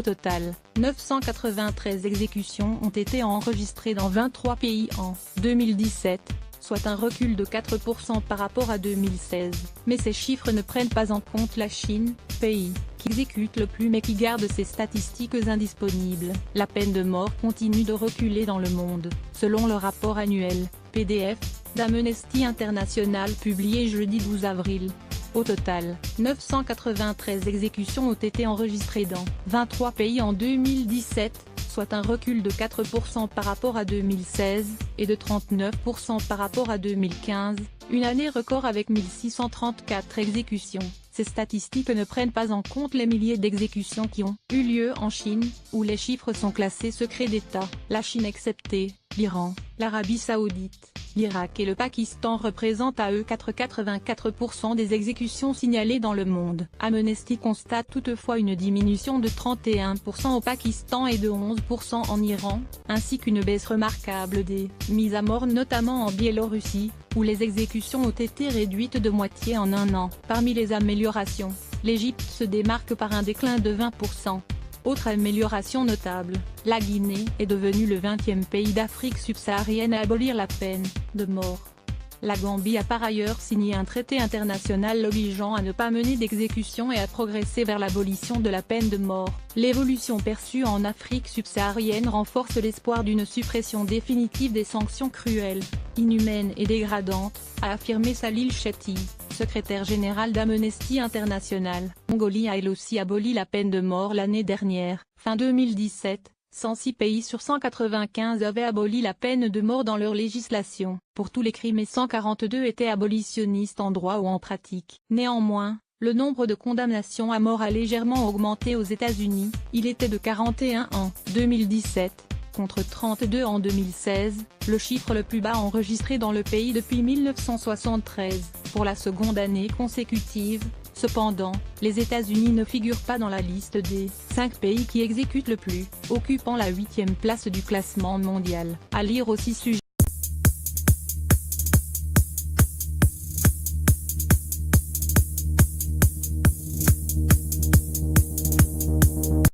total, 993 exécutions ont été enregistrées dans 23 pays en 2017, soit un recul de 4% par rapport à 2016. Mais ces chiffres ne prennent pas en compte la Chine, pays qui exécute le plus mais qui garde ses statistiques indisponibles. La peine de mort continue de reculer dans le monde, selon le rapport annuel, PDF, d'Amnesty International publié jeudi 12 avril. Au total, 993 exécutions ont été enregistrées dans 23 pays en 2017, soit un recul de 4% par rapport à 2016, et de 39% par rapport à 2015, une année record avec 1634 exécutions. Ces statistiques ne prennent pas en compte les milliers d'exécutions qui ont eu lieu en Chine, où les chiffres sont classés secret d'État, la Chine exceptée, l'Iran, l'Arabie Saoudite, l'Irak et le Pakistan représentent à eux 84% des exécutions signalées dans le monde. Amnesty constate toutefois une diminution de 31% au Pakistan et de 11% en Iran, ainsi qu'une baisse remarquable des mises à mort notamment en Biélorussie, où les exécutions ont été réduites de moitié en un an. Parmi les améliorations, l'Égypte se démarque par un déclin de 20%. Autre amélioration notable, la Guinée est devenue le 20e pays d'Afrique subsaharienne à abolir la peine de mort. La Gambie a par ailleurs signé un traité international l'obligeant à ne pas mener d'exécution et à progresser vers l'abolition de la peine de mort. L'évolution perçue en Afrique subsaharienne renforce l'espoir d'une suppression définitive des sanctions cruelles, inhumaines et dégradantes, a affirmé Salil Shetty, secrétaire général d'Amnesty International. Mongolie a elle aussi aboli la peine de mort l'année dernière. Fin 2017, 106 pays sur 195 avaient aboli la peine de mort dans leur législation, pour tous les crimes et 142 étaient abolitionnistes en droit ou en pratique. Néanmoins, le nombre de condamnations à mort a légèrement augmenté aux États-Unis, il était de 41 en 2017, contre 32 en 2016, le chiffre le plus bas enregistré dans le pays depuis 1973, pour la seconde année consécutive. Cependant, les États-Unis ne figurent pas dans la liste des 5 pays qui exécutent le plus, occupant la 8e place du classement mondial. À lire aussi sujet.